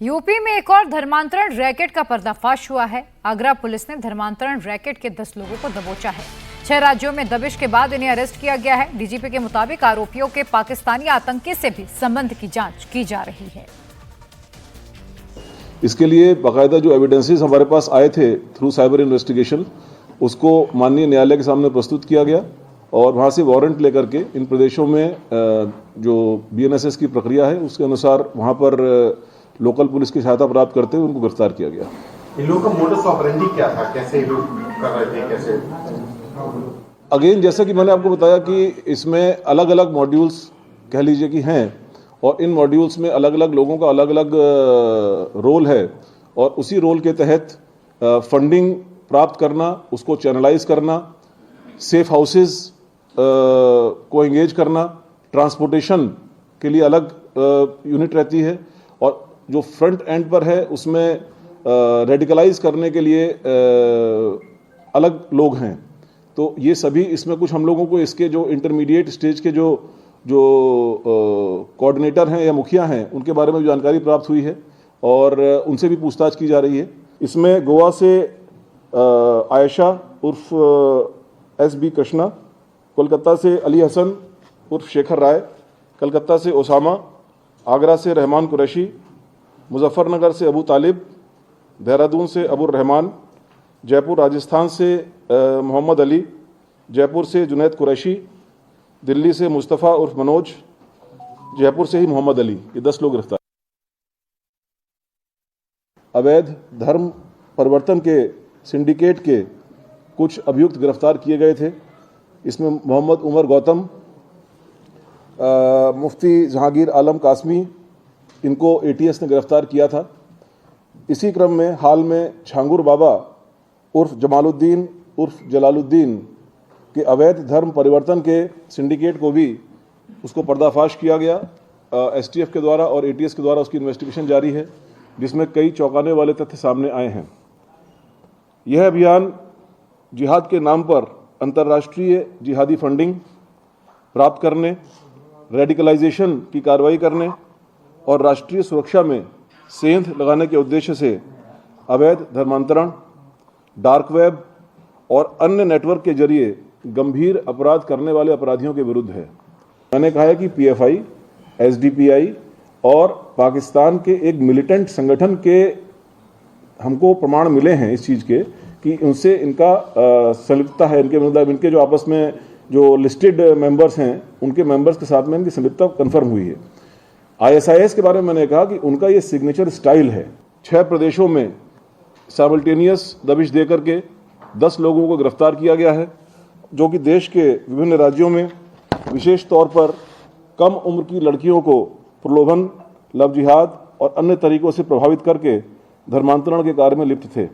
UP में एक और धर्मांतरण रैकेट का पर्दाफाश हुआ है। आगरा पुलिस ने धर्मांतरण रैकेट के 10 लोगों को दबोचा है। 6 राज्यों में दबिश के बाद इन्हें अरेस्ट किया गया है। डीजीपी के मुताबिक आरोपियों के पाकिस्तानी आतंकी से भी संबंध की जांच की जा रही है। इसके लिए बाकायदा जो एविडेंसेस हमारे पास आए थे थ्रू साइबर इन्वेस्टिगेशन, उसको माननीय न्यायालय के सामने प्रस्तुत किया गया और वहां से वारंट लेकर के इन प्रदेशों में जो बीएनएसएस की प्रक्रिया है उसके अनुसार वहां पर लोकल पुलिस की सहायता प्राप्त करते हुए उनको गिरफ्तार किया गया। इन लोगों का मोडस ऑपरेंडी क्या था, कैसे लोग कर रहे थे, कैसे? अगेन जैसा कि मैंने आपको बताया कि इसमें अलग अलग मॉड्यूल्स कह लीजिए कि हैं और इन मॉड्यूल्स में अलग अलग लोगों का अलग अलग रोल है और उसी रोल के तहत फंडिंग प्राप्त करना, उसको चैनलाइज करना, सेफ हाउसेस को एंगेज करना, ट्रांसपोर्टेशन के लिए अलग यूनिट रहती है और जो फ्रंट एंड पर है उसमें रेडिकलाइज करने के लिए अलग लोग हैं। तो ये सभी इसमें कुछ हम लोगों को इसके जो इंटरमीडिएट स्टेज के जो कोऑर्डिनेटर हैं या मुखिया हैं उनके बारे में जानकारी प्राप्त हुई है और उनसे भी पूछताछ की जा रही है। इसमें गोवा से आयशा उर्फ एसबी कृष्णा, कोलकाता से अली हसन उर्फ शेखर राय, कलकत्ता से ओसामा, आगरा से रहमान कुरैशी, मुजफ्फरनगर से अबू तालिब, देहरादून से अबुर रहमान, जयपुर राजस्थान से मोहम्मद अली, जयपुर से जुनैद कुरैशी, दिल्ली से मुस्तफ़ा उर्फ मनोज, जयपुर से ही मोहम्मद अली, ये 10 लोग गिरफ्तार। अवैध धर्म परिवर्तन के सिंडिकेट के कुछ अभियुक्त गिरफ्तार किए गए थे। इसमें मोहम्मद उमर गौतम, मुफ्ती जहांगीर आलम कासमी, इनको एटीएस ने गिरफ्तार किया था। इसी क्रम में हाल में छांगुर बाबा उर्फ जमालुद्दीन उर्फ जलालुद्दीन के अवैध धर्म परिवर्तन के सिंडिकेट को भी उसको पर्दाफाश किया गया एसटीएफ के द्वारा और एटीएस के द्वारा। उसकी इन्वेस्टिगेशन जारी है जिसमें कई चौंकाने वाले तथ्य सामने आए हैं। यह अभियान जिहाद के नाम पर अंतर्राष्ट्रीय जिहादी फंडिंग प्राप्त करने, रेडिकलाइजेशन की कार्रवाई करने और राष्ट्रीय सुरक्षा में सेंध लगाने के उद्देश्य से अवैध धर्मांतरण, डार्क वेब और अन्य नेटवर्क के जरिए गंभीर अपराध करने वाले अपराधियों के विरुद्ध है। मैंने कहा है कि पीएफआई, एसडीपीआई और पाकिस्तान के एक मिलिटेंट संगठन के हमको प्रमाण मिले हैं इस चीज़ के कि उनसे इनका संलिप्तता है, इनके मतलब इनके जो आपस में जो लिस्टेड मेंबर्स हैं उनके मेंबर्स के साथ में इनकी संलिप्तता कन्फर्म हुई है। आईएसआईएस के बारे में मैंने कहा कि उनका ये सिग्नेचर स्टाइल है। 6 प्रदेशों में साइमल्टेनियस दबिश दे करके 10 लोगों को गिरफ्तार किया गया है जो कि देश के विभिन्न राज्यों में विशेष तौर पर कम उम्र की लड़कियों को प्रलोभन, लव जिहाद और अन्य तरीकों से प्रभावित करके धर्मांतरण के कार्य में लिप्त थे।